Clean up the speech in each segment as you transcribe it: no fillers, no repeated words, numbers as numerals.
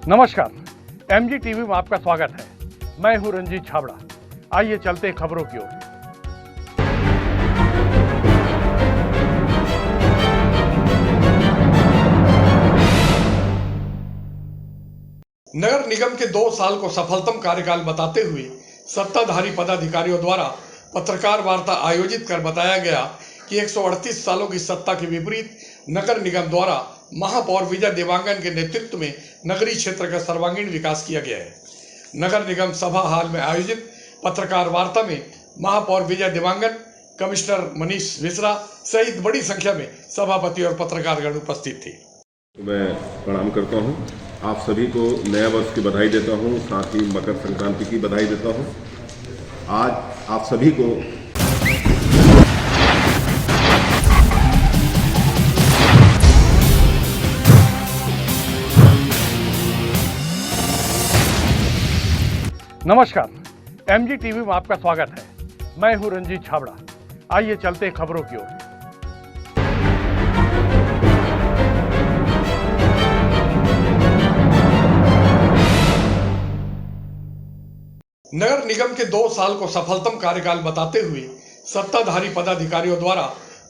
नमस्कार, MG TV में आपका स्वागत है। मैं हूं रंजीत छाबड़ा। आइए चलते हैं खबरों की ओर। नगर निगम के 2 साल को सफलतम कार्यकाल बताते हुए सत्ताधारी पदाधिकारियों द्वारा पत्रकार वार्ता आयोजित कर बताया गया कि 138 सालों की सत्ता के विपरीत नगर निगम द्वारा महापौर विजय देवांगन के नेतृत्व में नगरीय क्षेत्र का सर्वांगीण विकास किया गया है। नगर निगम सभा हाल में आयोजित पत्रकार वार्ता में महापौर विजय देवांगन, कमिश्नर मनीष मिश्रा सहित बड़ी संख्या में सभापति और पत्रकारगण उपस्थित थे। मैं प्रणाम करता हूं। आप सभी को नया वर्ष की बधाई देता हूं, साथ ही मकर संक्रांति की बधाई देता हूं। आज आप सभी को नमस्कार, एमजी टीवी में आपका स्वागत है। मैं हूं रंजीत छाबड़ा। आइए चलते हैं खबरों की ओर। नगर निगम के 2 साल को सफलतम कार्यकाल बताते हुए सत्ताधारी पदाधिकारियों द्वारा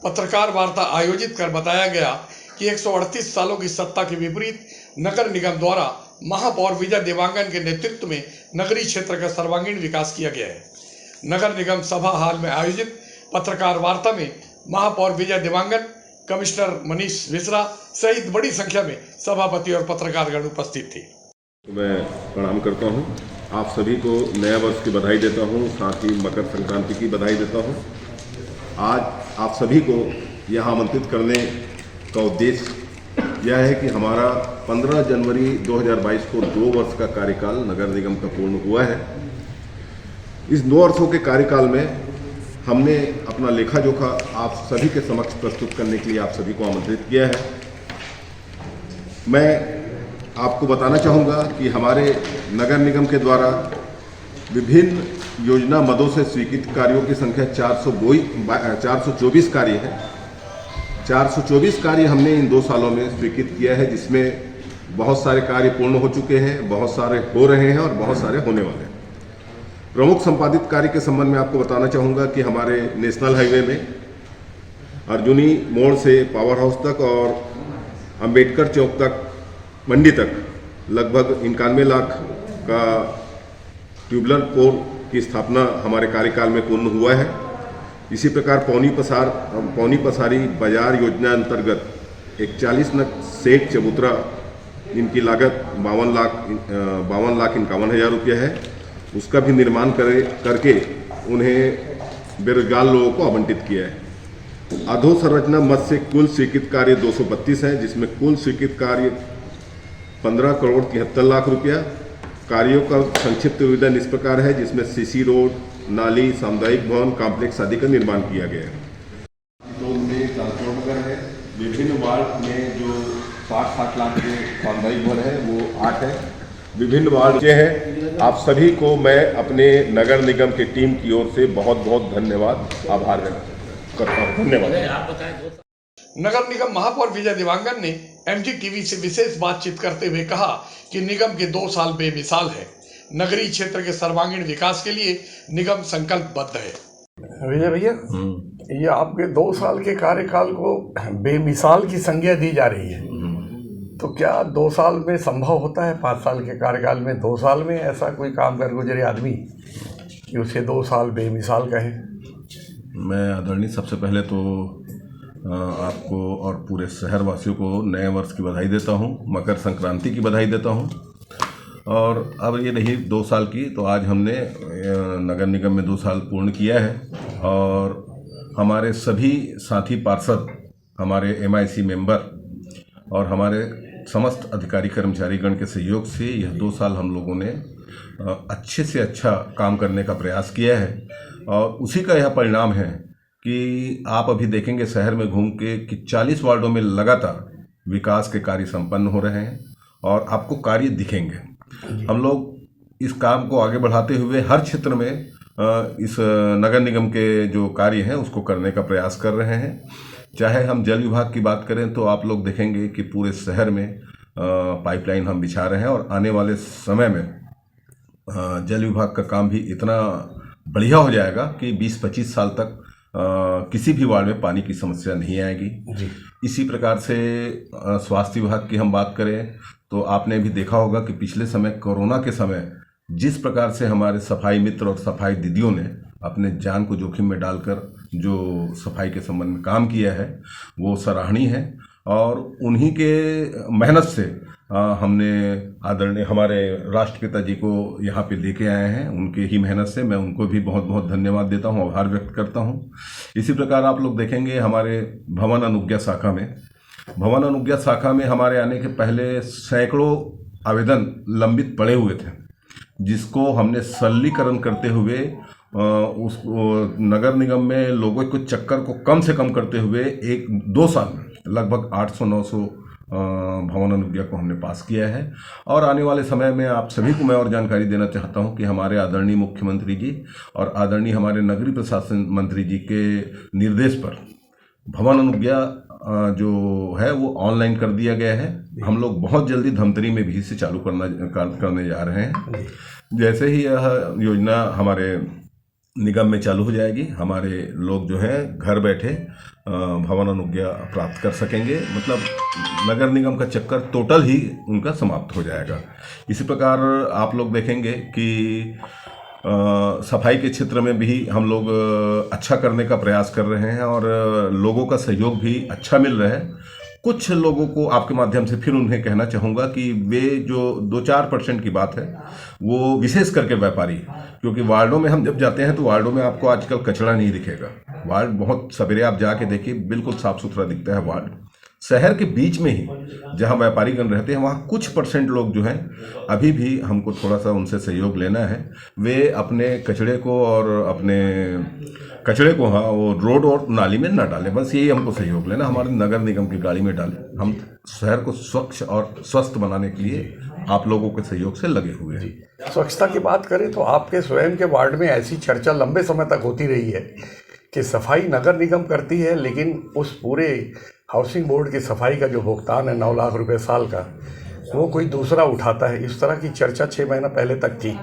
पत्रकार वार्ता आयोजित कर बताया गया कि 138 सालों की सत्ता के विपरीत नगर निगम द्वारा महापौर विजय देवांगन के नेतृत्व में नगरीय क्षेत्र का सर्वांगीण विकास किया गया है। नगर निगम सभा हाल में आयोजित पत्रकार वार्ता में महापौर विजय देवांगन, कमिश्नर मनीष मिश्रा सहित बड़ी संख्या में सभापति और पत्रकारगण उपस्थित थे। मैं प्रणाम करता हूं। आप सभी को नया वर्ष की बधाई देता हूं, साथ ही मकर संक्रांति की बधाई देता हूं। आज आप सभी को यहाँ आमंत्रित करने का उद्देश्य यह है कि हमारा 15 जनवरी 2022 को 2 वर्ष का कार्यकाल नगर निगम का पूर्ण हुआ है। इस 2 वर्षों के कार्यकाल में हमने अपना लेखा जोखा आप सभी के समक्ष प्रस्तुत करने के लिए आप सभी को आमंत्रित किया है। मैं आपको बताना चाहूँगा कि हमारे नगर निगम के द्वारा विभिन्न योजना मदों से स्वीकृत कार्यों की संख्या 424 कार्य है। 424 कार्य हमने इन 2 सालों में स्वीकृत किया है, जिसमें बहुत सारे कार्य पूर्ण हो चुके हैं, बहुत सारे हो रहे हैं और बहुत सारे होने वाले हैं। प्रमुख संपादित कार्य के संबंध में आपको बताना चाहूँगा कि हमारे नेशनल हाईवे में अर्जुनी मोड़ से पावर हाउस तक और अंबेडकर चौक तक मंडी तक लगभग 91 लाख का ट्यूबुलर कोर की स्थापना हमारे कार्यकाल में पूर्ण हुआ है। इसी प्रकार पौनी पसारी बाजार योजना अंतर्गत 41 नग सेठ चबूतरा, इनकी लागत 52,51,000 रुपया है। उसका भी निर्माण करके उन्हें बेरोजगार लोगों को आवंटित किया है। अधोसंरचना मद से कुल स्वीकृत कार्य 232 है, जिसमें कुल स्वीकृत कार्य 15 करोड़ 73 लाख रुपया। कार्यों का संक्षिप्त विवरण इस प्रकार है, जिसमें सीसी रोड, नाली, सामुदायिक भवन कॉम्प्लेक्स आदि का निर्माण किया गया है। तो में ट्रांसपोर्ट है। विभिन्न वार्ड में जो 60-60 लाख के सामुदायिक भवन है वो 8 है। विभिन्न वार्ड के हैं। आप सभी को मैं अपने नगर निगम की टीम की ओर से बहुत बहुत धन्यवाद, आभार व्यक्त करता हूँ। धन्यवाद। नगर निगम महापौर विजय देवांगन ने एमजी टीवी से विशेष बातचीत करते हुए कहा कि निगम के 2 साल बेमिसाल है। नगरीय क्षेत्र के सर्वांगीण विकास के लिए निगम संकल्पबद्ध है। विजय भैया, ये आपके 2 साल के कार्यकाल को बेमिसाल की संज्ञा दी जा रही है, तो क्या 2 साल में संभव होता है 5 साल के कार्यकाल में 2 साल में ऐसा कोई काम कर गुजरे आदमी कि उसे 2 साल बेमिसाल कहे? मैं आदरणीय सबसे पहले तो आपको और पूरे शहर वासियों को नए वर्ष की बधाई देता हूं, मकर संक्रांति की बधाई देता हूं। और अब ये नहीं 2 साल की, तो आज हमने नगर निगम में 2 साल पूर्ण किया है और हमारे सभी साथी पार्षद, हमारे MIC मेंबर और हमारे समस्त अधिकारी कर्मचारीगण के सहयोग से यह 2 साल हम लोगों ने अच्छे से अच्छा काम करने का प्रयास किया है। और उसी का यह परिणाम है कि आप अभी देखेंगे शहर में घूम के कि 40 वार्डों में लगातार विकास के कार्य संपन्न हो रहे हैं और आपको कार्य दिखेंगे। हम लोग इस काम को आगे बढ़ाते हुए हर क्षेत्र में इस नगर निगम के जो कार्य हैं उसको करने का प्रयास कर रहे हैं। चाहे हम जल विभाग की बात करें तो आप लोग देखेंगे कि पूरे शहर में पाइपलाइन हम बिछा रहे हैं और आने वाले समय में जल विभाग का काम भी इतना बढ़िया हो जाएगा कि 20-25 साल तक किसी भी वार्ड में पानी की समस्या नहीं आएगी जी। इसी प्रकार से स्वास्थ्य विभाग की हम बात करें तो आपने भी देखा होगा कि पिछले समय कोरोना के समय जिस प्रकार से हमारे सफाई मित्र और सफाई दीदियों ने अपने जान को जोखिम में डालकर जो सफाई के संबंध में काम किया है वो सराहनीय है और उन्हीं के मेहनत से हमने आदरणीय हमारे राष्ट्रपिता जी को यहाँ पे लेके आए हैं। उनके ही मेहनत से मैं उनको भी बहुत बहुत धन्यवाद देता हूँ, आभार व्यक्त करता हूँ। इसी प्रकार आप लोग देखेंगे हमारे भवन अनुज्ञा शाखा में हमारे आने के पहले सैकड़ों आवेदन लंबित पड़े हुए थे, जिसको हमने सरलीकरण करते हुए उस नगर निगम में लोगों को चक्कर को कम से कम करते हुए 1-2 साल में लगभग 800-900 भवन अनुज्ञा को हमने पास किया है। और आने वाले समय में आप सभी को मैं और जानकारी देना चाहता हूं कि हमारे आदरणीय मुख्यमंत्री जी और आदरणीय हमारे नगरीय प्रशासन मंत्री जी के निर्देश पर भवन अनुज्ञा जो है वो ऑनलाइन कर दिया गया है। हम लोग बहुत जल्दी धमतरी में भी इसे चालू करने जा रहे हैं। जैसे ही यह योजना हमारे निगम में चालू हो जाएगी, हमारे लोग जो है घर बैठे भवन अनुज्ञा प्राप्त कर सकेंगे। मतलब नगर निगम का चक्कर टोटल ही उनका समाप्त हो जाएगा। इसी प्रकार आप लोग देखेंगे कि सफाई के क्षेत्र में भी हम लोग अच्छा करने का प्रयास कर रहे हैं और लोगों का सहयोग भी अच्छा मिल रहा है। कुछ लोगों को आपके माध्यम से फिर उन्हें कहना चाहूँगा कि वे जो 2-4% की बात है वो विशेष करके व्यापारी, क्योंकि वार्डों में हम जब जाते हैं तो वार्डों में आपको आजकल कचरा नहीं दिखेगा। वार्ड बहुत सवेरे आप जाके देखिए बिल्कुल साफ सुथरा दिखता है वार्ड। शहर के बीच में ही जहाँ व्यापारीगण रहते हैं वहाँ कुछ % लोग जो हैं अभी भी हमको थोड़ा सा उनसे सहयोग लेना है। वे अपने कचरे को हाँ वो रोड और नाली में ना डालें, बस यही हमको सहयोग लेना। हमारे नगर निगम की गाड़ी में डालें। हम शहर को स्वच्छ और स्वस्थ बनाने के लिए आप लोगों के सहयोग से लगे हुए हैं। स्वच्छता की बात करें तो आपके स्वयं के वार्ड में ऐसी चर्चा लंबे समय तक होती रही है कि सफाई नगर निगम करती है, लेकिन उस पूरे हाउसिंग बोर्ड की सफाई का जो भुगतान है 9 लाख रुपए साल का, वो कोई दूसरा उठाता है। इस तरह की चर्चा 6 महीना पहले तक थी।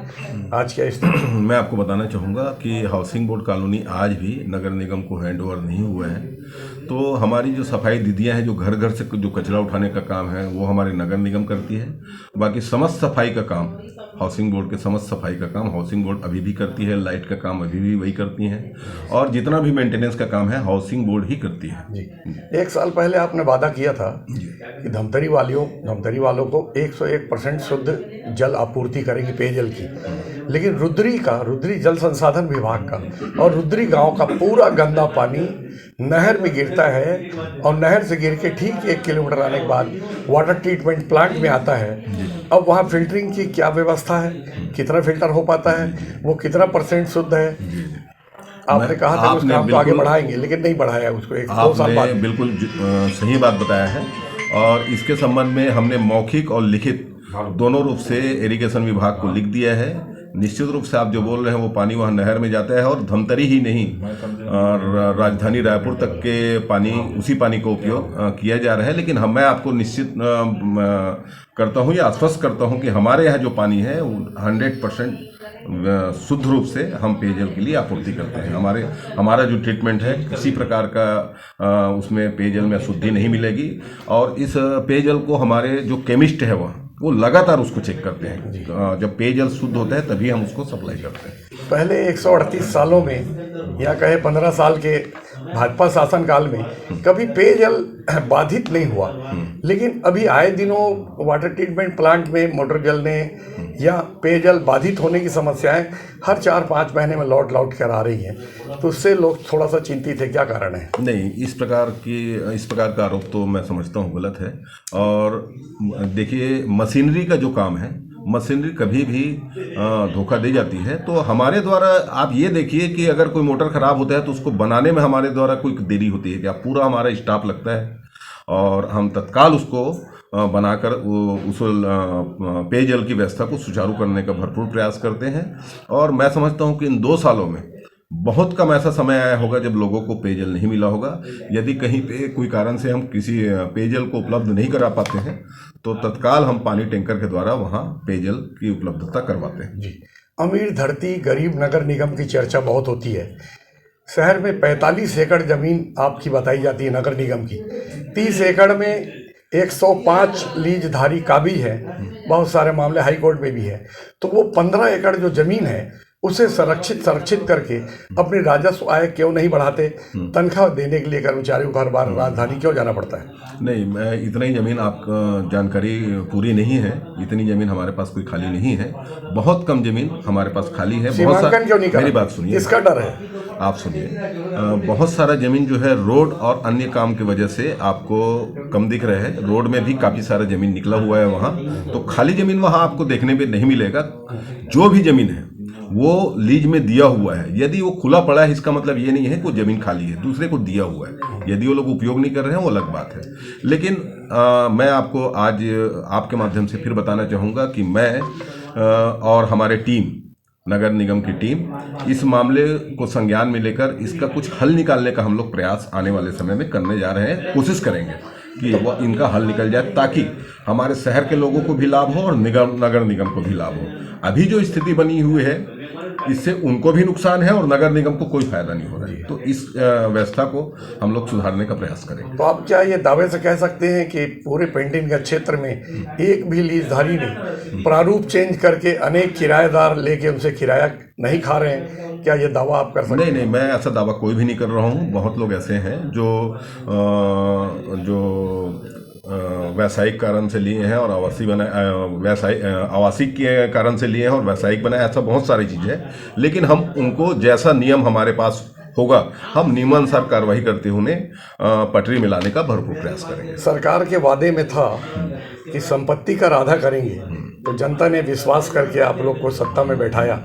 आज क्या स्थिति? मैं आपको बताना चाहूँगा कि हाउसिंग बोर्ड कॉलोनी आज भी नगर निगम को हैंड ओवर नहीं हुआ है। तो हमारी जो सफाई दीदियाँ हैं जो घर घर से जो कचरा उठाने का काम है वो हमारे नगर निगम करती है। बाकी समस्त सफाई का काम हाउसिंग बोर्ड के समस्त सफाई का काम हाउसिंग बोर्ड अभी भी करती है। लाइट का काम अभी भी वही करती हैं और जितना भी मेंटेनेंस का काम है हाउसिंग बोर्ड ही करती है। जी। 1 साल पहले आपने वादा किया था कि धमतरी वालों को 101% शुद्ध जल आपूर्ति करेंगे पेयजल की, लेकिन रुद्री जल संसाधन विभाग का और रुद्री गांव का पूरा गंदा पानी नहर में गिरता है और नहर से गिर के ठीक 1 किलोमीटर आने के बाद वाटर ट्रीटमेंट प्लांट में आता है। अब वहाँ फिल्टरिंग की क्या व्यवस्था है, कितना फिल्टर हो पाता है, वो कितना % शुद्ध है? आपने कहा था उस काम को आगे बढ़ाएंगे, लेकिन नहीं बढ़ाया उसको। 1-2 साल बाद बिल्कुल सही बात बताया है और इसके संबंध में हमने मौखिक और लिखित दोनों रूप से इरिगेशन विभाग को लिख दिया है। निश्चित रूप से आप जो बोल रहे हैं वो पानी वहाँ नहर में जाता है और धमतरी ही नहीं राजधानी रायपुर तक के उसी पानी को उपयोग किया जा रहा है। लेकिन मैं आपको निश्चित करता हूँ या आश्वस्त करता हूँ कि हमारे यहाँ जो पानी है 100% शुद्ध रूप से हम पेयजल के लिए आपूर्ति करते हैं। हमारा जो ट्रीटमेंट है किसी प्रकार का उसमें पेयजल में अशुद्धि नहीं मिलेगी और इस पेयजल को हमारे जो केमिस्ट है वो लगातार उसको चेक करते हैं। जब पेयजल शुद्ध होता है तभी हम उसको सप्लाई करते हैं। पहले 138 सालों में या कहे 15 साल के भाजपा शासनकाल में कभी पेयजल बाधित नहीं हुआ, लेकिन अभी आए दिनों वाटर ट्रीटमेंट प्लांट में मोटर जलने या पेयजल बाधित होने की समस्याएं हर 4-5 महीने में लौट कर आ रही हैं। तो उससे लोग थोड़ा सा चिंतित है, क्या कारण है? नहीं, इस प्रकार का आरोप तो मैं समझता हूँ गलत है। और देखिए मशीनरी का जो काम है, मशीनरी कभी भी धोखा दे जाती है। तो हमारे द्वारा आप ये देखिए कि अगर कोई मोटर ख़राब होता है तो उसको बनाने में हमारे द्वारा कोई देरी होती है क्या? पूरा हमारा स्टाफ लगता है और हम तत्काल उसको बनाकर उस पेयजल की व्यवस्था को सुचारू करने का भरपूर प्रयास करते हैं। और मैं समझता हूँ कि इन 2 सालों में बहुत कम ऐसा समय आया होगा जब लोगों को पेयजल नहीं मिला होगा। यदि कहीं पे कोई कारण से हम किसी पेयजल को उपलब्ध नहीं करा पाते हैं तो तत्काल हम पानी टैंकर के द्वारा वहाँ पेयजल की उपलब्धता करवाते हैं। जी, अमीर धरती गरीब नगर निगम की चर्चा बहुत होती है। शहर में 45 एकड़ जमीन आपकी बताई जाती है नगर निगम की। 30 एकड़ में 105 लीजधारी काबिज है। बहुत सारे मामले हाई कोर्ट में भी है। तो वो 15 एकड़ जो जमीन है उसे संरक्षित करके अपने राजस्व आय क्यों नहीं बढ़ाते? तनख्वाह देने के लिए कर्मचारियों को हर बार राजधानी क्यों जाना पड़ता है? नहीं, मैं इतना ही ज़मीन आपका जानकारी पूरी नहीं है। इतनी ज़मीन हमारे पास कोई खाली नहीं है। बहुत कम ज़मीन हमारे पास खाली है। सीमांकन क्यों नहीं कर? मेरी बात सुनिए, इसका डर है। आप सुनिए, बहुत सारा ज़मीन जो है रोड और अन्य काम की वजह से आपको कम दिख रहा है। रोड में भी काफ़ी सारा ज़मीन निकला हुआ है वहाँ, तो खाली ज़मीन वहाँ आपको देखने में नहीं मिलेगा। जो भी ज़मीन है वो लीज में दिया हुआ है। यदि वो खुला पड़ा है इसका मतलब ये नहीं है कि ज़मीन खाली है, दूसरे को दिया हुआ है। यदि वो लोग उपयोग नहीं कर रहे हैं वो अलग बात है। लेकिन मैं आपको आज आपके माध्यम से फिर बताना चाहूँगा कि मैं और हमारे टीम, नगर निगम की टीम इस मामले को संज्ञान में लेकर इसका कुछ हल निकालने का हम लोग प्रयास आने वाले समय में करने जा रहे हैं। कोशिश करेंगे कि वो इनका हल निकल जाए ताकि हमारे शहर के लोगों को भी लाभ हो और नगर निगम को भी लाभ हो। अभी जो स्थिति बनी हुई है इससे उनको भी नुकसान है और नगर निगम को कोई फायदा नहीं हो रहा है। तो इस व्यवस्था को हम लोग सुधारने का प्रयास करेंगे। तो आप क्या ये दावे से कह सकते हैं कि पूरे पेंटिंग क्षेत्र में एक भी लीजधारी ने प्रारूप चेंज करके अनेक किराएदार लेके उनसे किराया नहीं खा रहे हैं? क्या ये दावा आप कर सकते हैं? नहीं, मैं ऐसा दावा कोई भी नहीं कर रहा हूँ। बहुत लोग ऐसे हैं जो व्यावसायिक कारण से लिए हैं और आवासीय के कारण से लिए हैं और व्यावसायिक बनाए। ऐसा बहुत सारी चीज़ें हैं, लेकिन हम उनको जैसा नियम हमारे पास होगा हम नियमानुसार कार्रवाई करते हुए पटरी में लाने का भरपूर प्रयास करेंगे। सरकार के वादे में था कि संपत्ति कर आधा करेंगे, तो जनता ने विश्वास करके आप लोग को सत्ता में बैठाया,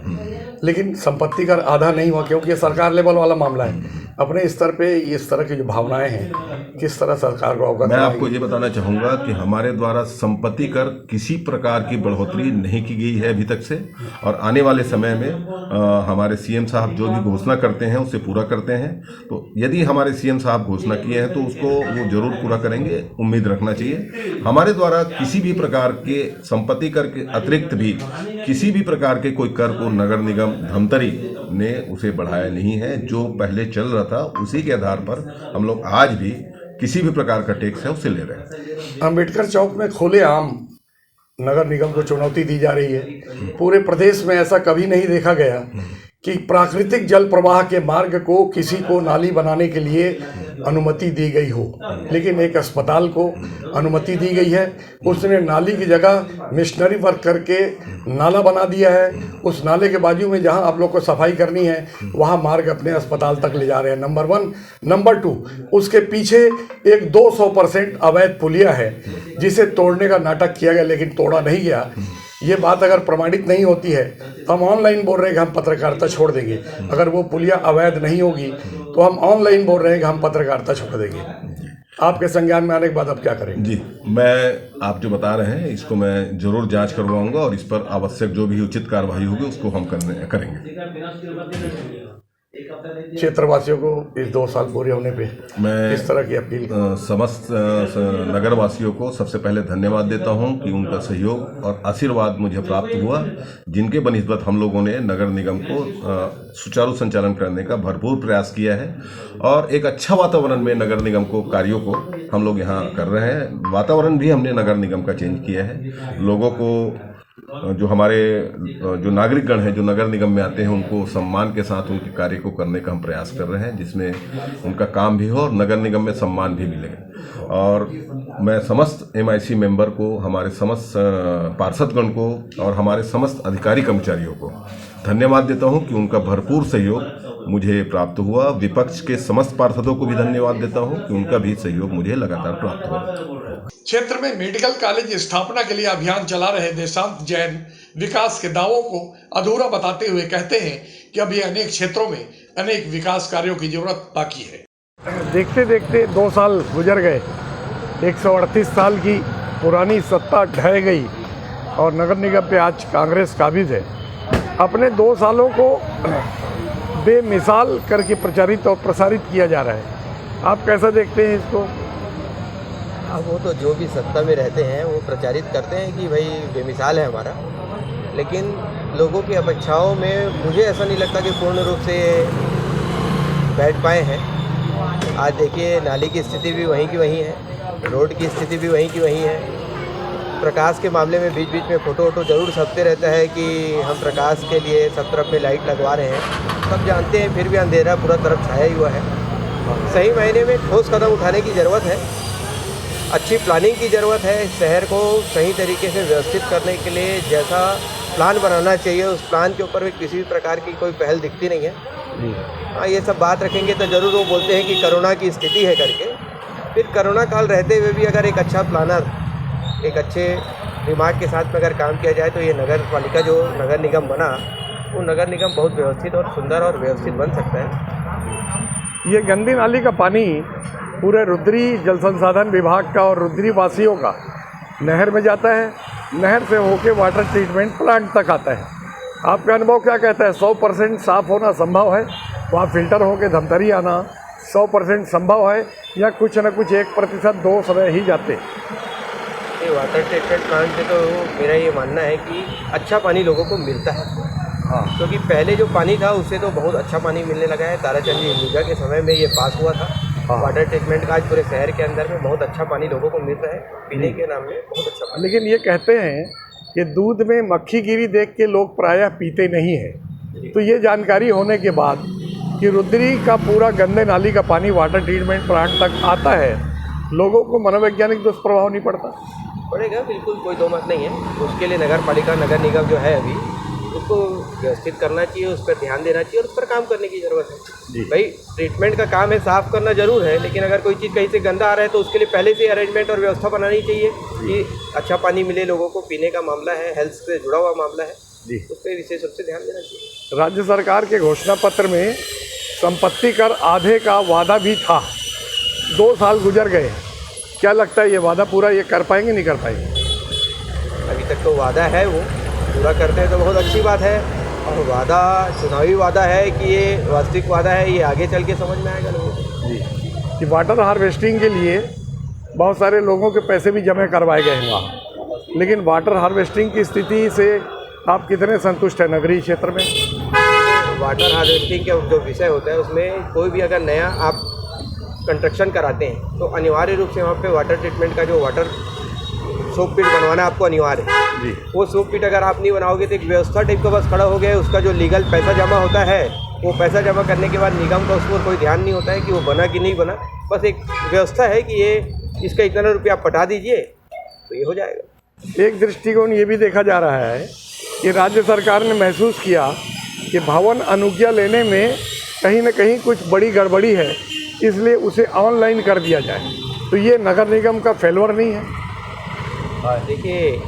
लेकिन संपत्ति कर आधा नहीं हुआ क्योंकि ये सरकार लेवल वाला मामला है। अपने स्तर पे इस तरह की जो भावनाएं हैं किस तरह सरकार को अवगत? मैं आपको ये बताना चाहूँगा कि हमारे द्वारा संपत्ति कर किसी प्रकार की बढ़ोतरी नहीं की गई है अभी तक से, और आने वाले समय में हमारे सीएम साहब जो भी घोषणा करते हैं उसे पूरा करते हैं। तो यदि हमारे सीएम साहब घोषणा किए हैं तो उसको वो जरूर पूरा करेंगे, उम्मीद रखना चाहिए। हमारे द्वारा किसी भी प्रकार के संपत्ति कर के अतिरिक्त भी किसी भी प्रकार के कोई कर को नगर निगम धमतरी ने उसे बढ़ाया नहीं है। जो पहले चल रहा था उसी के आधार पर हम लोग आज भी किसी भी प्रकार का टैक्स है उसे ले रहे हैं। अम्बेडकर चौक में खुलेआम नगर निगम को चुनौती दी जा रही है। पूरे प्रदेश में ऐसा कभी नहीं देखा गया कि प्राकृतिक जल प्रवाह के मार्ग को किसी को नाली बनाने के लिए अनुमति दी गई हो, लेकिन एक अस्पताल को अनुमति दी गई है। उसने नाली की जगह मिशनरी वर्क करके नाला बना दिया है। उस नाले के बाजू में जहां आप लोग को सफाई करनी है वहां मार्ग अपने अस्पताल तक ले जा रहे हैं। नंबर 1। नंबर 2, उसके पीछे एक 200% अवैध पुलिया है जिसे तोड़ने का नाटक किया गया लेकिन तोड़ा नहीं गया। ये बात अगर प्रमाणित नहीं होती है तो हम ऑनलाइन बोल रहे हैं कि हम पत्रकारिता छोड़ देंगे। अगर वो पुलिया अवैध नहीं होगी तो हम ऑनलाइन बोल रहे हैं कि हम पत्रकारिता छोड़ देंगे। आपके संज्ञान में आने के बाद आप क्या करेंगे? जी, मैं आप जो बता रहे हैं इसको मैं जरूर जांच करवाऊंगा और इस पर आवश्यक जो भी उचित कार्रवाई होगी उसको हम करेंगे। क्षेत्रवासियों को इस 2 साल पूरे होने पे मैं इस तरह की अपील समस्त नगरवासियों को सबसे पहले धन्यवाद देता हूं कि उनका सहयोग और आशीर्वाद मुझे प्राप्त हुआ, जिनके बनिस्बत हम लोगों ने नगर निगम को सुचारू संचालन करने का भरपूर प्रयास किया है और एक अच्छा वातावरण में नगर निगम को कार्यों को हम लोग यहाँ कर रहे हैं। वातावरण भी हमने नगर निगम का चेंज किया है। लोगों को जो हमारे जो नागरिकगण हैं जो नगर निगम में आते हैं उनको सम्मान के साथ उनके कार्य को करने का हम प्रयास कर रहे हैं, जिसमें उनका काम भी हो और नगर निगम में सम्मान भी मिले। और मैं समस्त MIC मेंबर को, हमारे समस्त पार्षदगण को और हमारे समस्त अधिकारी कर्मचारियों को धन्यवाद देता हूं कि उनका भरपूर सहयोग मुझे प्राप्त हुआ। विपक्ष के समस्त पार्षदों को भी धन्यवाद देता हूं कि उनका भी सहयोग मुझे लगातार प्राप्त हुआ। क्षेत्र में मेडिकल कॉलेज स्थापना के लिए अभियान चला रहे देशांत जैन विकास के दावों को अधूरा बताते हुए कहते हैं कि अभी अनेक क्षेत्रों में अनेक विकास कार्यों की जरूरत बाकी है। देखते देखते 2 साल गुजर गए। 138 साल की पुरानी सत्ता ढह गई और नगर निगम पे आज कांग्रेस काबिज है। अपने 2 सालों को बेमिसाल करके प्रचारित और प्रसारित किया जा रहा है। आप कैसा देखते हैं इसको? अब वो तो जो भी सत्ता में रहते हैं वो प्रचारित करते हैं कि भाई बेमिसाल है हमारा, लेकिन लोगों की अपेक्षाओं में मुझे ऐसा नहीं लगता कि पूर्ण रूप से बैठ पाए हैं। आज देखिए नाली की स्थिति भी वहीं की वहीं है, रोड की स्थिति भी वहीं की वहीं है। प्रकाश के मामले में बीच बीच में फ़ोटो ज़रूर छपते रहता है कि हम प्रकाश के लिए सब तरफ पे लाइट लगवा रहे हैं, सब जानते हैं, फिर भी अंधेरा पूरा तरफ छाया ही हुआ है। सही मायने में ठोस कदम उठाने की ज़रूरत है, अच्छी प्लानिंग की ज़रूरत है। शहर को सही तरीके से व्यवस्थित करने के लिए जैसा प्लान बनाना चाहिए उस प्लान के ऊपर भी किसी भी प्रकार की कोई पहल दिखती नहीं है। हाँ, ये सब बात रखेंगे तो ज़रूर वो बोलते हैं कि कोरोना की स्थिति है करके, फिर कोरोना काल रहते हुए भी अगर एक अच्छा प्लानर, एक अच्छे दिमाग के साथ में अगर काम किया जाए तो ये नगर पालिका जो नगर निगम बना, वो नगर निगम बहुत व्यवस्थित और सुंदर और व्यवस्थित बन सकता है। ये गंदी नाली का पानी पूरे रुद्री जल संसाधन विभाग का और रुद्री वासियों का नहर में जाता है, नहर से होके वाटर ट्रीटमेंट प्लांट तक आता है। आपका अनुभव क्या कहता है? 100% साफ़ होना संभव है? वहाँ फिल्टर होके धमतरी आना 100% संभव है या कुछ न कुछ 1% दोष रह ही जाते हैं? ये वाटर ट्रीटमेंट प्लांट से तो मेरा ये मानना है कि अच्छा पानी लोगों को मिलता है। हाँ, क्योंकि पहले जो पानी था उससे तो बहुत अच्छा पानी मिलने लगा है। ताराचंद जी हिंदुजा के समय में ये पास हुआ था। हाँ। वाटर ट्रीटमेंट का आज पूरे शहर के अंदर में बहुत अच्छा पानी लोगों को मिल रहा है, पीने के नाम में बहुत अच्छा पानी। लेकिन ये कहते हैं कि दूध में मक्खी गिरी देख के लोग प्रायः पीते नहीं हैं। तो ये जानकारी होने के बाद कि रुद्री का पूरा गंदे नाली का पानी वाटर ट्रीटमेंट प्लांट तक आता है, लोगों को मनोवैज्ञानिक दुष्प्रभाव नहीं पड़ता? पड़ेगा, बिल्कुल कोई दो मत नहीं है। उसके लिए नगर पालिका, नगर निगम जो है अभी उसको व्यवस्थित करना चाहिए, उस पर ध्यान देना चाहिए और उस पर काम करने की ज़रूरत है। भाई ट्रीटमेंट का काम है, साफ़ करना जरूर है, लेकिन अगर कोई चीज़ कहीं से गंदा आ रहा है तो उसके लिए पहले से अरेंजमेंट और व्यवस्था बनानी चाहिए कि अच्छा पानी मिले लोगों को। पीने का मामला है, हेल्थ से जुड़ा हुआ मामला है, उस पर विशेष रूप से ध्यान देना चाहिए। राज्य सरकार के घोषणा पत्र में संपत्ति कर आधे का वादा भी था। 2 साल गुजर गए, क्या लगता है ये वादा पूरा ये कर पाएंगे, नहीं कर पाएंगे? अभी तक तो वादा है, वो पूरा करते हैं तो बहुत अच्छी बात है। और वादा चुनावी वादा है कि ये वास्तविक वादा है, ये आगे चल के समझ में आएगा लोगों को। जी, कि वाटर हार्वेस्टिंग के लिए बहुत सारे लोगों के पैसे भी जमा करवाए गए हैं वहाँ, लेकिन वाटर हार्वेस्टिंग की स्थिति से आप कितने संतुष्ट हैं नगरीय क्षेत्र में? वाटर हार्वेस्टिंग का जो विषय होता है उसमें कोई भी अगर नया आप कंस्ट्रक्शन कराते हैं तो अनिवार्य रूप से वहाँ पे वाटर ट्रीटमेंट का जो वाटर सोप पिट बनवाना आपको अनिवार्य है जी। वो सोप पिट अगर आप नहीं बनाओगे तो एक व्यवस्था टाइप का बस खड़ा हो गया है। उसका जो लीगल पैसा जमा होता है, वो पैसा जमा करने के बाद निगम का उस पर कोई ध्यान नहीं होता है कि वो बना कि नहीं बना। बस एक व्यवस्था है कि ये इसका इतना रुपया आप पटा दीजिए तो ये हो जाएगा। एक दृष्टिकोण ये भी देखा जा रहा है कि राज्य सरकार ने महसूस किया कि भवन अनुज्ञा लेने में कहीं न कहीं कुछ बड़ी गड़बड़ी है, इसलिए उसे ऑनलाइन कर दिया जाए। तो ये नगर निगम का फेल्योर नहीं है? देखिए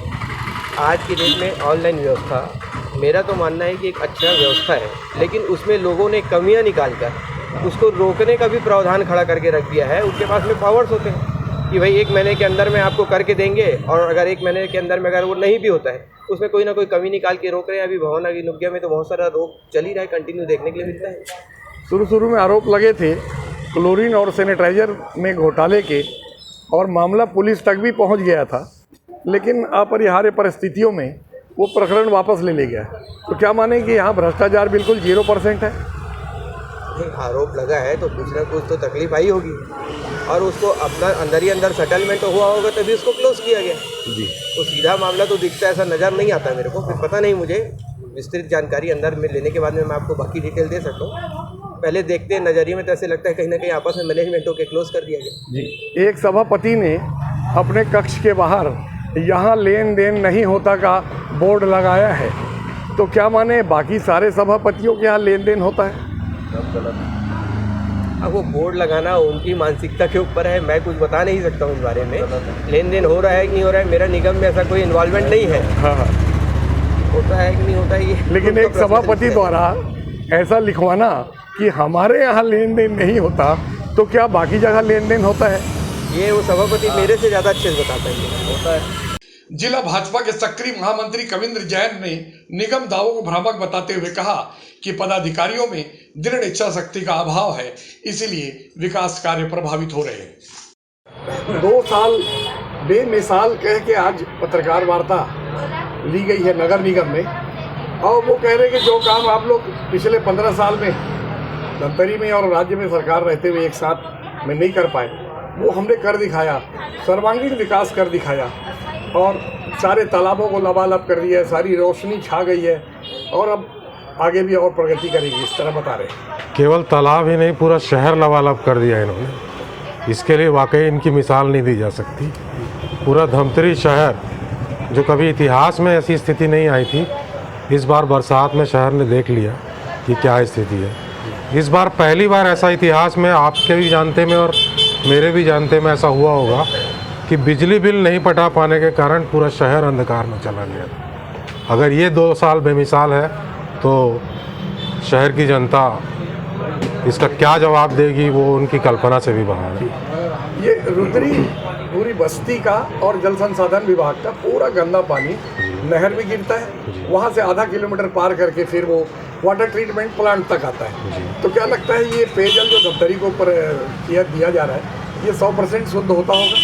आज की डेट में ऑनलाइन व्यवस्था मेरा तो मानना है कि एक अच्छा व्यवस्था है, लेकिन उसमें लोगों ने कमियां निकाल कर उसको रोकने का भी प्रावधान खड़ा करके रख दिया है। उनके पास में पावर्स होते हैं कि भाई 1 महीने के अंदर में आपको करके देंगे, और अगर 1 महीने के अंदर में अगर वो नहीं भी होता है उसमें कोई ना कोई कमी निकाल के रोक रहे हैं। अभी भवन अनुज्ञा में तो बहुत सारा रोक चल ही रहा है, कंटिन्यू देखने के लिए मिलता है। शुरू में आरोप लगे थे क्लोरीन और सैनिटाइजर में घोटाले के, और मामला पुलिस तक भी पहुंच गया था, लेकिन अपरिहार्य परिस्थितियों में वो प्रकरण वापस ले गया। तो क्या माने कि यहाँ भ्रष्टाचार बिल्कुल 0% है? आरोप लगा है तो कुछ ना कुछ तो तकलीफ आई होगी, और उसको अपना अंदर ही अंदर सेटलमेंट हुआ होगा तभी उसको क्लोज किया गया जी। तो सीधा मामला तो दिखता है, ऐसा नज़र नहीं आता मेरे को। फिर पता नहीं, मुझे विस्तृत जानकारी अंदर में लेने के बाद में मैं आपको बाकी डिटेल दे सकता हूँ। पहले देखते हैं नज़रिए में तो ऐसे लगता है कहीं ना कहीं आपस में मैनेजमेंट होकर क्लोज कर दिया गया जी। एक सभापति ने अपने कक्ष के बाहर यहाँ लेन देन नहीं होता का बोर्ड लगाया है, तो क्या माने बाकी सारे सभापतियों के यहाँ लेन देन होता है? अब वो बोर्ड लगाना उनकी मानसिकता के ऊपर है, मैं कुछ बता नहीं सकता हूँ इस बारे में। लेन देन हो रहा है कि नहीं हो रहा है, मेरा निगम में ऐसा कोई इन्वॉल्वमेंट नहीं है। हाँ, होता है कि नहीं होता है ये, लेकिन एक सभापति द्वारा ऐसा लिखवाना कि हमारे यहाँ लेन देन नहीं होता, तो क्या बाकी जगह लेन देन होता है? ये वो सभापति मेरे से ज़्यादा अच्छे से बताता है। होता है। जिला भाजपा के सक्रिय महामंत्री कविंद्र जैन ने निगम दावों को भ्रामक बताते हुए कहा कि पदाधिकारियों में दृढ़ इच्छा शक्ति का अभाव है, इसीलिए विकास कार्य प्रभावित हो रहे हैं। 2 साल बेमिसाल कह के आज पत्रकार वार्ता ली गई है नगर निगम में, और वो कह रहे हैं कि जो काम आप लोग पिछले 15 साल में धमतरी में और राज्य में सरकार रहते हुए एक साथ में नहीं कर पाए, वो हमने कर दिखाया, सर्वांगीण विकास कर दिखाया और सारे तालाबों को लबालब कर दिया है, सारी रोशनी छा गई है और अब आगे भी और प्रगति करेगी, इस तरह बता रहे हैं। केवल तालाब ही नहीं, पूरा शहर लबालब कर दिया इन्होंने। इसके लिए वाकई इनकी मिसाल नहीं दी जा सकती। पूरा धमतरी शहर, जो कभी इतिहास में ऐसी स्थिति नहीं आई थी, इस बार बरसात में शहर ने देख लिया कि क्या स्थिति है। इस बार पहली बार ऐसा इतिहास में, आपके भी जानते में और मेरे भी जानते में ऐसा हुआ होगा कि बिजली बिल नहीं पटा पाने के कारण पूरा शहर अंधकार में चला गया। अगर ये 2 साल बेमिसाल है तो शहर की जनता इसका क्या जवाब देगी, वो उनकी कल्पना से भी बाहर है। ये रुद्री पूरी बस्ती का और जल संसाधन विभाग का पूरा गंदा पानी नहर में गिरता है, वहाँ से आधा किलोमीटर पार करके फिर वो वाटर ट्रीटमेंट प्लांट तक आता है। तो क्या लगता है ये पेयजल जो धमतरी को ऊपर दिया जा रहा है, ये 100% शुद्ध होता होगा?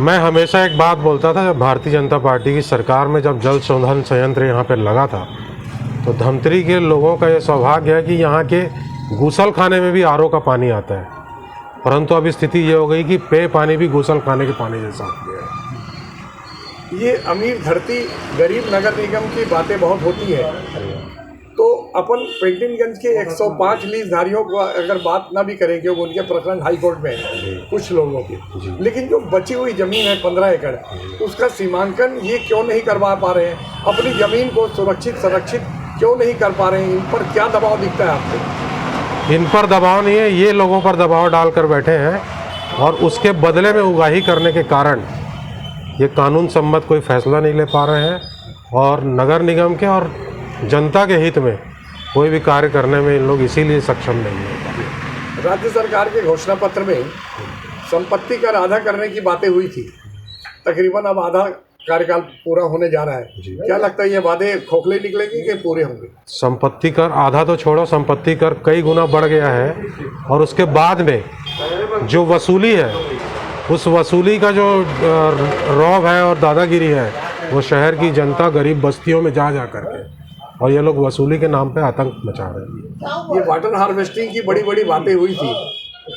मैं हमेशा एक बात बोलता था, जब भारतीय जनता पार्टी की सरकार में जब जल शोधन संयंत्र यहाँ पे लगा था, तो धमतरी के लोगों का ये सौभाग्य है कि यहाँ के गूसल खाने में भी आरओ का पानी आता है। परंतु अब स्थिति ये हो गई कि पेय पानी भी गूसल खाने के पानी जैसा हो गया है। ये अमीर धरती गरीब नगर निगम की बातें बहुत होती है, तो अपन पेंटिनगंज के 105 लीजधारियों को अगर बात ना भी करें, क्योंकि उनके प्रकरण हाई कोर्ट में है कुछ लोगों की, लेकिन जो बची हुई जमीन है 15 एकड़, उसका सीमांकन ये क्यों नहीं करवा पा रहे हैं? अपनी जमीन को सुरक्षित संरक्षित क्यों नहीं कर पा रहे हैं? इन पर क्या दबाव दिखता है आपको? इन पर दबाव नहीं है, ये लोगों पर दबाव डालकर बैठे हैं और उसके बदले में उगाही करने के कारण ये कानून सम्मत कोई फैसला नहीं ले पा रहे हैं और नगर निगम के और जनता के हित में कोई भी कार्य करने में इन लोग इसीलिए सक्षम नहीं है। राज्य सरकार के घोषणा पत्र में संपत्ति कर आधा करने की बातें हुई थी, तकरीबन अब आधा कार्यकाल पूरा होने जा रहा है। क्या लगता है ये वादे खोखले निकलेंगे कि पूरे होंगे? संपत्ति कर आधा तो छोड़ो, संपत्ति कर कई गुना बढ़ गया है और उसके बाद में जो वसूली है, उस वसूली का जो रौब है और दादागिरी है, वो शहर की जनता गरीब बस्तियों में जा करके, और ये लोग वसूली के नाम पे आतंक मचा रहे हैं। ये वाटर हार्वेस्टिंग की बड़ी बड़ी बातें हुई थी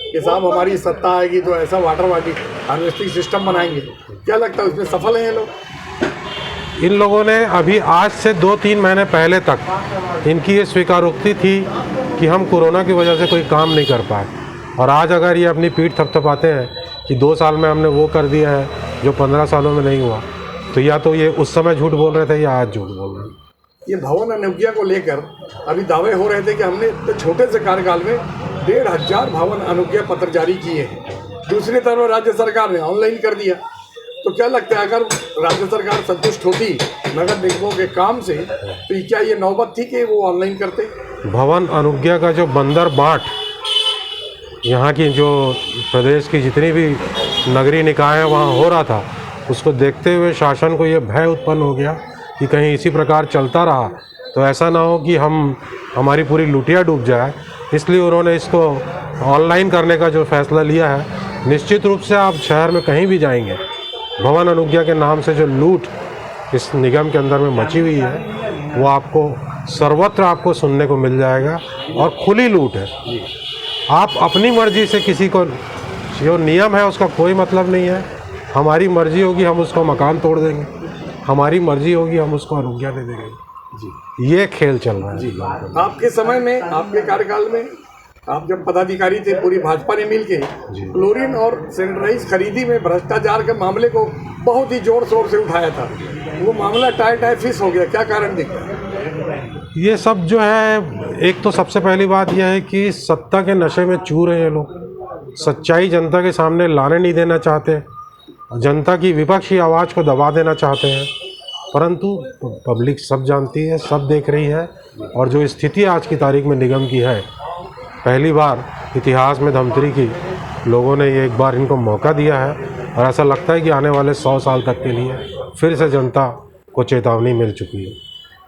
कि साहब हमारी सत्ता आएगी तो ऐसा वाटर हार्वेस्टिंग सिस्टम बनाएंगे, क्या लगता है उसमें सफल हैं ये लोग? इन लोगों ने अभी आज से 2-3 महीने पहले तक इनकी ये स्वीकारोक्ति थी कि हम कोरोना की वजह से कोई काम नहीं कर पाए, और आज अगर ये अपनी पीठ थपथपाते हैं कि 2 साल में हमने वो कर दिया है जो 15 सालों में नहीं हुआ, तो या तो ये उस समय झूठ बोल रहे थे या आज झूठ बोल रहे हैं। ये भवन अनुज्ञा को लेकर अभी दावे हो रहे थे कि हमने तो छोटे से कार्यकाल में 1500 भवन अनुज्ञा पत्र जारी किए हैं। दूसरी तरफ राज्य सरकार ने ऑनलाइन कर दिया, तो क्या लगता है अगर राज्य सरकार संतुष्ट होती नगर निगमों के काम से, तो क्या ये नौबत थी कि वो ऑनलाइन करते? भवन अनुज्ञा का जो बंदर बाट यहाँ की जो प्रदेश की जितनी भी नगरीय निकाय है वहाँ हो रहा था, उसको देखते हुए शासन को ये भय उत्पन्न हो गया कि कहीं इसी प्रकार चलता रहा तो ऐसा ना हो कि हमारी पूरी लुटिया डूब जाए। इसलिए उन्होंने इसको ऑनलाइन करने का जो फैसला लिया है, निश्चित रूप से आप शहर में कहीं भी जाएंगे, भवन अनुज्ञा के नाम से जो लूट इस निगम के अंदर में मची हुई है, वो आपको सर्वत्र आपको सुनने को मिल जाएगा, और खुली लूट है। आप अपनी मर्जी से किसी को, जो नियम है उसका कोई मतलब नहीं है। हमारी मर्जी होगी हम उसको मकान तोड़ देंगे, हमारी मर्जी होगी हम उसको अनुज्ञा दे देंगे जी। ये खेल चल रहा है जी। आपके समय में, आपके कार्यकाल में, आप जब पदाधिकारी थे, पूरी भाजपा ने मिलके क्लोरीन और सैनिटाइज खरीदी में भ्रष्टाचार के मामले को बहुत ही जोर शोर से उठाया था। वो मामला टाई फिस हो गया, क्या कारण दिखता है? ये सब जो है, एक तो सबसे पहली बात यह है कि सत्ता के नशे में चूर हैं ये लोग, सच्चाई जनता के सामने लाने नहीं देना चाहते, जनता की विपक्षी आवाज़ को दबा देना चाहते हैं। परंतु पब्लिक सब जानती है, सब देख रही है, और जो स्थिति आज की तारीख में निगम की है, पहली बार इतिहास में धमतरी की लोगों ने ये एक बार इनको मौका दिया है, और ऐसा लगता है कि आने वाले 100 साल तक के लिए फिर से जनता को चेतावनी मिल चुकी है।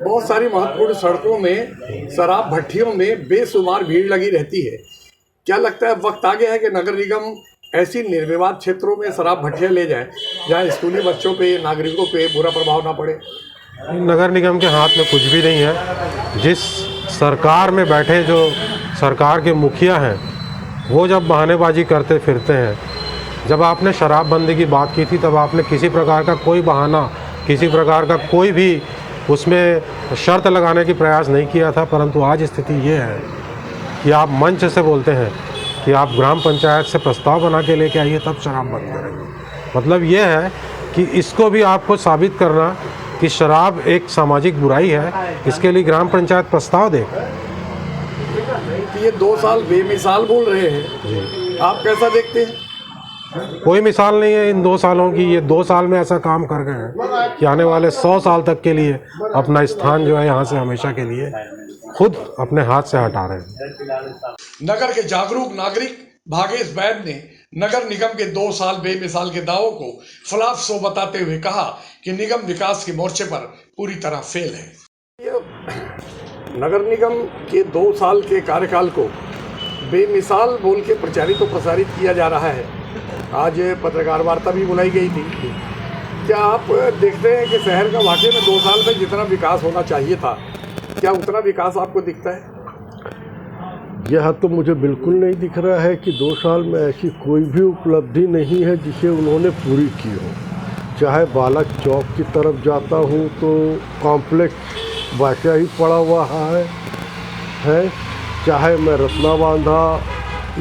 बहुत सारी महत्वपूर्ण सड़कों में शराब भट्टियों में बेशुमार भीड़ लगी रहती है। क्या लगता है वक्त आ गया है कि नगर निगम ऐसी निर्विवाद क्षेत्रों में शराब भट्टियां ले जाए जहां स्कूली बच्चों पे, नागरिकों पे बुरा प्रभाव ना पड़े? नगर निगम के हाथ में कुछ भी नहीं है। जिस सरकार में बैठे जो सरकार के मुखिया हैं वो जब बहानेबाजी करते फिरते हैं, जब आपने शराबबंदी की बात की थी तब आपने किसी प्रकार का कोई बहाना, किसी प्रकार का कोई भी उसमें शर्त लगाने की प्रयास नहीं किया था। परंतु आज स्थिति ये है कि आप मंच से बोलते हैं कि आप ग्राम पंचायत से प्रस्ताव बना के लेके आइए तब शराब बंद करेंगे। मतलब ये है कि इसको भी आपको साबित करना कि शराब एक सामाजिक बुराई है, इसके लिए ग्राम पंचायत प्रस्ताव दे। ये 2 साल बेमिसाल बोल रहे हैं, आप कैसा देखते हैं? कोई मिसाल नहीं है इन 2 सालों की। ये 2 साल में ऐसा काम कर गए हैं कि आने वाले 100 साल तक के लिए अपना स्थान जो है यहाँ से हमेशा के लिए खुद अपने हाथ से हटा रहे हैं। नगर के जागरूक नागरिक भागेश बैद ने नगर निगम के 2 साल बेमिसाल के दावों को फलाफ सो बताते हुए कहा कि निगम विकास के मोर्चे पर पूरी तरह फेल है। नगर निगम के 2 साल के कार्यकाल को बेमिसाल बोल के प्रचारित और प्रसारित किया जा रहा है। आज पत्रकार वार्ता भी बुलाई गई थी। क्या आप देखते हैं कि शहर का वाकई में 2 साल में जितना विकास होना चाहिए था, क्या उतना विकास आपको दिखता है? यह तो मुझे बिल्कुल नहीं दिख रहा है कि 2 साल में ऐसी कोई भी उपलब्धि नहीं है जिसे उन्होंने पूरी की हो। चाहे बालक चौक की तरफ जाता हूँ तो कॉम्प्लेक्स वैसा ही पड़ा हुआ है। चाहे मैं रत्ना बांधा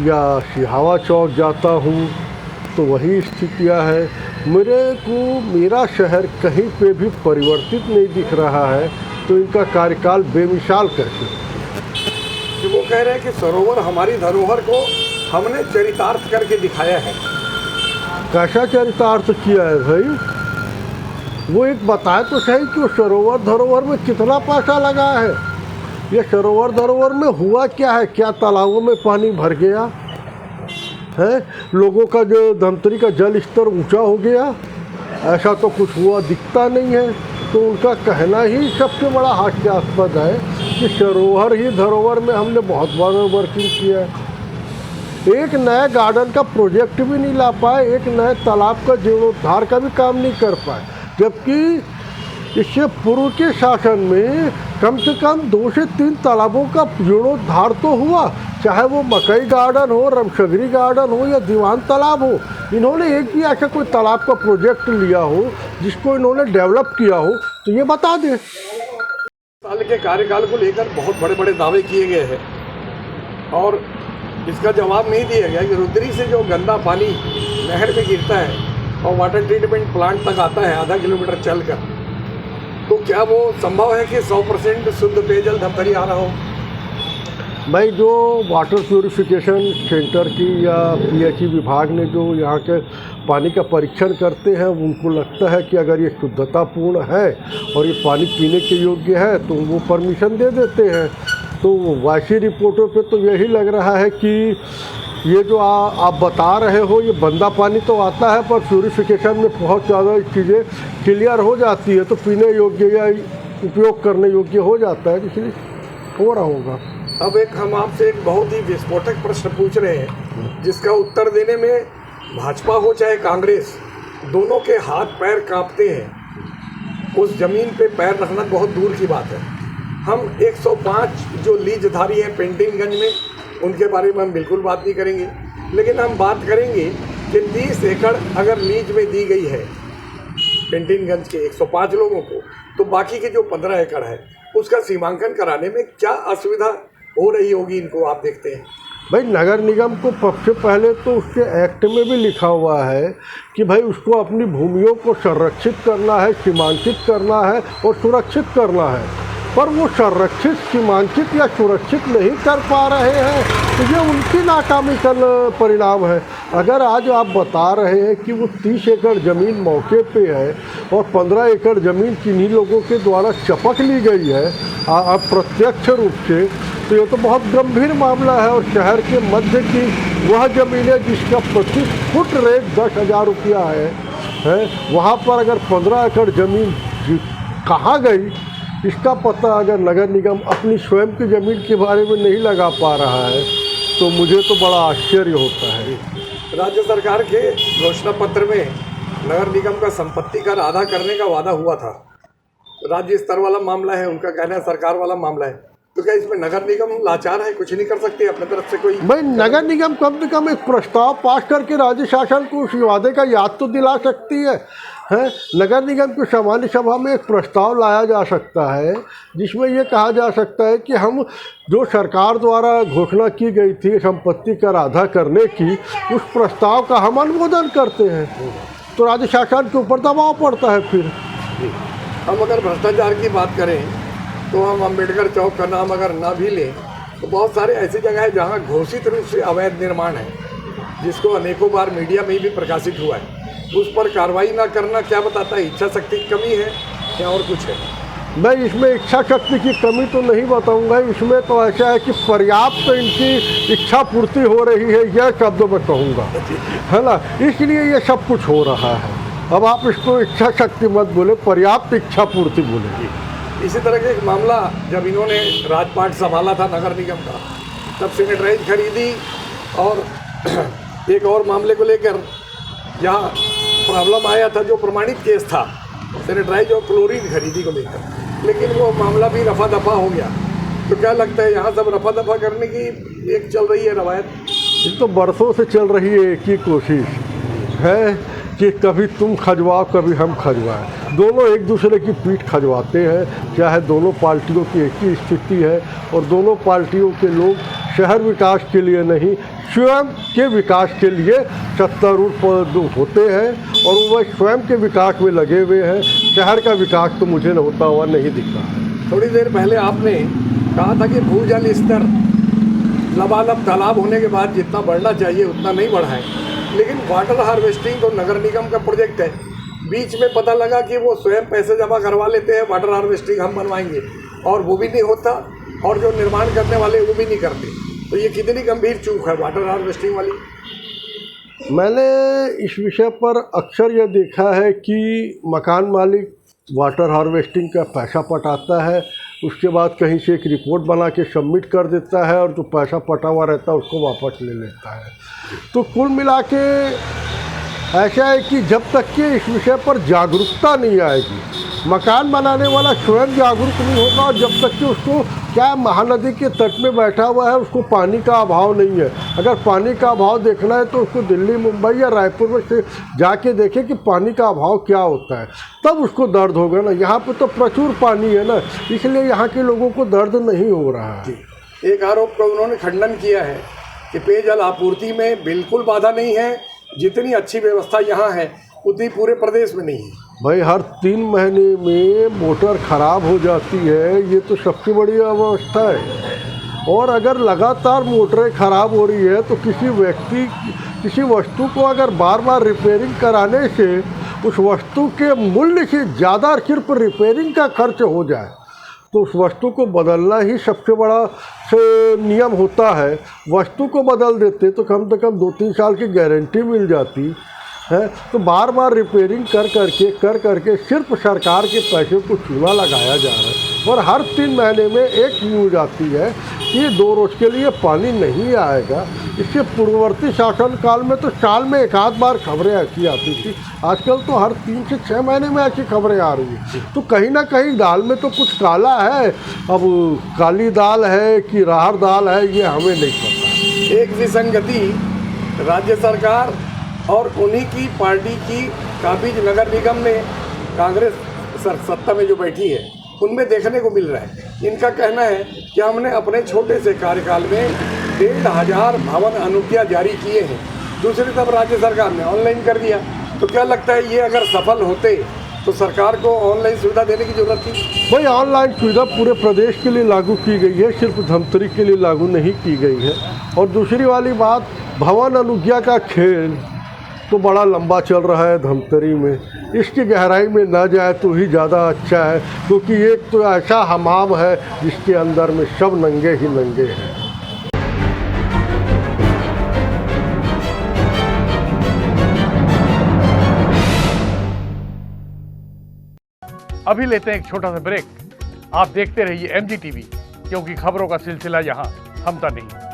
या सिहावा चौक जाता हूँ तो वही स्थितियाँ है। मेरा शहर कहीं पे भी परिवर्तित नहीं दिख रहा है, तो इनका कार्यकाल बेमिसाल करके। वो कह रहे हैं कि सरोवर हमारी धरोहर को हमने चरितार्थ करके दिखाया है। कैसा चरितार्थ किया है भाई? वो एक बताए तो सही कि वो सरोवर धरोहर में कितना पैसा लगा है। ये सरोवर धरोहर में हुआ क्या है? क्या तालाबों में पानी भर गया है? लोगों का जो धमतरी का जल स्तर ऊंचा हो गया? ऐसा तो कुछ हुआ दिखता नहीं है। तो उनका कहना ही सबसे बड़ा हास्यास्पद है कि सरोवर ही धरोहर में हमने बहुत बार वर्किंग किया है। एक नए गार्डन का प्रोजेक्ट भी नहीं ला पाए, एक नए तालाब का जीर्णोद्धार का भी काम नहीं कर पाए, जबकि इससे पूर्व के शासन में कम से कम 2 से 3 तालाबों का जीर्णोद्धार तो हुआ। चाहे वो मकई गार्डन हो, रमशगरी गार्डन हो या दीवान तालाब हो, इन्होंने एक भी ऐसा कोई तालाब का प्रोजेक्ट लिया हो जिसको इन्होंने डेवलप किया हो तो ये बता दें। साल के कार्यकाल को लेकर बहुत बड़े बड़े दावे किए गए हैं और इसका जवाब नहीं दिया गया कि रुद्री से जो गंदा पानी नहर में गिरता है और वाटर ट्रीटमेंट प्लांट तक आता है आधा किलोमीटर चलकर, तो क्या वो संभव है कि 100% शुद्ध पेयजल धमतरी आ रहा हो? भाई, जो वाटर प्यूरिफिकेशन सेंटर की या पीएचई विभाग ने जो यहाँ के पानी का परीक्षण करते हैं, उनको लगता है कि अगर ये शुद्धतापूर्ण है और ये पानी पीने के योग्य है तो वो परमिशन दे देते हैं। तो वैसी रिपोर्टों पे तो यही लग रहा है कि ये जो आप बता रहे हो, ये गंदा पानी तो आता है पर प्यूरिफिकेशन में बहुत ज़्यादा चीज़ें क्लियर हो जाती है तो पीने योग्य या उपयोग करने योग्य हो जाता है, इसलिए हो रहा होगा। अब हम आपसे एक बहुत ही विस्फोटक प्रश्न पूछ रहे हैं जिसका उत्तर देने में भाजपा हो चाहे कांग्रेस, दोनों के हाथ पैर कांपते हैं। उस जमीन पे पैर रखना बहुत दूर की बात है। हम 105 जो लीजधारी हैं पेंटिनगंज में, उनके बारे में हम बिल्कुल बात नहीं करेंगे, लेकिन हम बात करेंगे कि 30 एकड़ अगर लीज में दी गई है पेंटिनगंज के 105 लोगों को, तो बाकी के जो 15 एकड़ है उसका सीमांकन कराने में क्या असुविधा हो रही होगी इनको, आप देखते हैं? भाई, नगर निगम को सबसे पहले तो उसके एक्ट में भी लिखा हुआ है कि भाई उसको अपनी भूमियों को संरक्षित करना है, सीमांकित करना है और सुरक्षित करना है, पर वो संरक्षित, सीमांकित या सुरक्षित नहीं कर पा रहे हैं, तो ये उनकी नाकामी का परिणाम है। अगर आज आप बता रहे हैं कि वो 30 एकड़ ज़मीन मौके पे है और 15 एकड़ ज़मीन किन्हीं लोगों के द्वारा चपक ली गई है अप्रत्यक्ष रूप से, तो ये तो बहुत गंभीर मामला है। और शहर के मध्य की वह ज़मीन है जिसका प्रति फुट रेट 10,000 रुपया है, है, वहाँ पर अगर 15 एकड़ ज़मीन कहाँ गई इसका पता अगर नगर निगम अपनी स्वयं की ज़मीन के बारे में नहीं लगा पा रहा है तो मुझे तो बड़ा आश्चर्य होता है। राज्य सरकार के घोषणा पत्र में नगर निगम का संपत्ति कर आधा करने का वादा हुआ था। राज्य स्तर वाला मामला है, उनका कहना है सरकार वाला मामला है, तो क्या इसमें नगर निगम लाचार है, कुछ नहीं कर सकती अपने तरफ से कोई? भाई नगर निगम कम से कम एक प्रस्ताव पास करके राज्य शासन को उस वादे का याद तो दिला सकती है। नगर निगम की सामान्य सभा में एक प्रस्ताव लाया जा सकता है जिसमें ये कहा जा सकता है कि हम जो सरकार द्वारा घोषणा की गई थी संपत्ति कर आधा करने की, उस प्रस्ताव का हम अनुमोदन करते हैं, तो राज्य शासन के ऊपर दबाव पड़ता है। फिर हम अगर भ्रष्टाचार की बात करें तो हम अम्बेडकर चौक का नाम अगर ना भी लें तो बहुत सारे ऐसी जगह है जहाँ घोषित रूप से अवैध निर्माण है, जिसको अनेकों बार मीडिया में भी प्रकाशित हुआ है। उस पर कार्रवाई ना करना क्या बताता है? इच्छा शक्ति की कमी है या और कुछ है? मैं इसमें इच्छा शक्ति की कमी तो नहीं बताऊंगा, इसमें तो ऐसा है कि पर्याप्त इनकी इच्छा पूर्ति हो रही है, यह शब्द मैं कहूँगा, है ना। इसलिए ये सब कुछ हो रहा है। अब आप इसको इच्छा शक्ति मत बोले, पर्याप्त इच्छा पूर्ति बोले। इसी तरह का एक मामला जब इन्होंने राजपाट संभाला था नगर निगम का, तब सैनिटाइज खरीदी और एक और मामले को लेकर यहाँ प्रॉब्लम आया था जो प्रमाणित केस था, सैनिटाइज और क्लोरीन खरीदी को लेकर, लेकिन वो मामला भी रफा दफा हो गया। तो क्या लगता है यहाँ सब रफा दफा करने की एक चल रही है रवायत? ये तो बरसों से चल रही है एक ही कोशिश है कि कभी तुम खजवाओ कभी हम खजवाएं। दोनों एक दूसरे की पीठ खजवाते हैं, चाहे दोनों पार्टियों की एक ही स्थिति है और दोनों पार्टियों के लोग शहर विकास के लिए नहीं स्वयं के विकास के लिए सत्तारूढ़ होते हैं और वो स्वयं के विकास में लगे हुए हैं। शहर का विकास तो मुझे होता हुआ नहीं दिख रहा है। थोड़ी देर पहले आपने कहा था कि भूजल स्तर लबालब तालाब होने के बाद जितना बढ़ना चाहिए उतना नहीं बढ़ा है, लेकिन वाटर हार्वेस्टिंग तो नगर निगम का प्रोजेक्ट है। बीच में पता लगा कि वो स्वयं पैसे जमा करवा लेते हैं, वाटर हार्वेस्टिंग हम बनवाएंगे, और वो भी नहीं होता, और जो निर्माण करने वाले वो भी नहीं करते। तो ये कितनी गंभीर चूक है वाटर हार्वेस्टिंग वाली? मैंने इस विषय पर अक्सर यह देखा है कि मकान मालिक वाटर हार्वेस्टिंग का पैसा पटाता है, उसके बाद कहीं से एक रिपोर्ट बना के सबमिट कर देता है और जो पैसा पटा हुआ रहता है उसको वापस ले लेता है। तो कुल मिला के ऐसा है कि जब तक कि इस विषय पर जागरूकता नहीं आएगी, मकान बनाने वाला स्वयं जागरूक नहीं होगा, और जब तक कि उसको क्या महानदी के तट में बैठा हुआ है उसको पानी का अभाव नहीं है। अगर पानी का अभाव देखना है तो उसको दिल्ली, मुंबई या रायपुर में से जाके देखे कि पानी का अभाव क्या होता है, तब उसको दर्द होगा ना। यहाँ पे तो प्रचुर पानी है ना, इसलिए यहाँ के लोगों को दर्द नहीं हो रहा है। एक आरोप का उन्होंने खंडन किया है कि पेयजल आपूर्ति में बिल्कुल बाधा नहीं है, जितनी अच्छी व्यवस्था यहाँ है उतनी पूरे प्रदेश में नहीं है। भाई हर 3 महीने में मोटर ख़राब हो जाती है, ये तो सबसे बड़ी अवस्था है। और अगर लगातार मोटरें ख़राब हो रही है तो किसी वस्तु को अगर बार बार रिपेयरिंग कराने से उस वस्तु के मूल्य से ज़्यादा सिर्फ रिपेयरिंग का खर्च हो जाए तो उस वस्तु को बदलना ही सबसे बड़ा नियम होता है। वस्तु को बदल देते तो कम से कम 2-3 साल की गारंटी मिल जाती है। तो बार बार रिपेयरिंग कर करके सिर्फ सरकार के पैसे को चूना लगाया जा रहा है। और हर 3 महीने में एक न्यूज आती है कि 2 रोज़ के लिए पानी नहीं आएगा। इसके पूर्ववर्ती शासन काल में तो साल में एक आध बार खबरें ऐसी आती थी, आजकल तो हर 3 से 6 महीने में ऐसी खबरें आ रही हैं। तो कहीं ना कहीं दाल में तो कुछ काला है। अब काली दाल है कि राहर दाल है ये हमें नहीं पता। एक विसंगति राज्य सरकार और उन्हीं की पार्टी की काबिज नगर निगम में कांग्रेस सत्ता में जो बैठी है उनमें देखने को मिल रहा है। इनका कहना है कि हमने अपने छोटे से कार्यकाल में 1,500 भवन अनुज्ञा जारी किए हैं, दूसरी तरफ राज्य सरकार ने ऑनलाइन कर दिया। तो क्या लगता है ये अगर सफल होते तो सरकार को ऑनलाइन सुविधा देने की जरूरत थी? भाई ऑनलाइन सुविधा पूरे प्रदेश के लिए लागू की गई है, सिर्फ धमतरी के लिए लागू नहीं की गई है। और दूसरी वाली बात, भवन अनुज्ञा का खेल तो बड़ा लंबा चल रहा है धमतरी में। इसकी गहराई में ना जाए तो ही ज़्यादा अच्छा है, क्योंकि एक तो ऐसा हमाम है जिसके अंदर में सब नंगे ही नंगे हैं। अभी लेते हैं एक छोटा सा ब्रेक। आप देखते रहिए MG TV, क्योंकि खबरों का सिलसिला यहाँ थमता नहीं।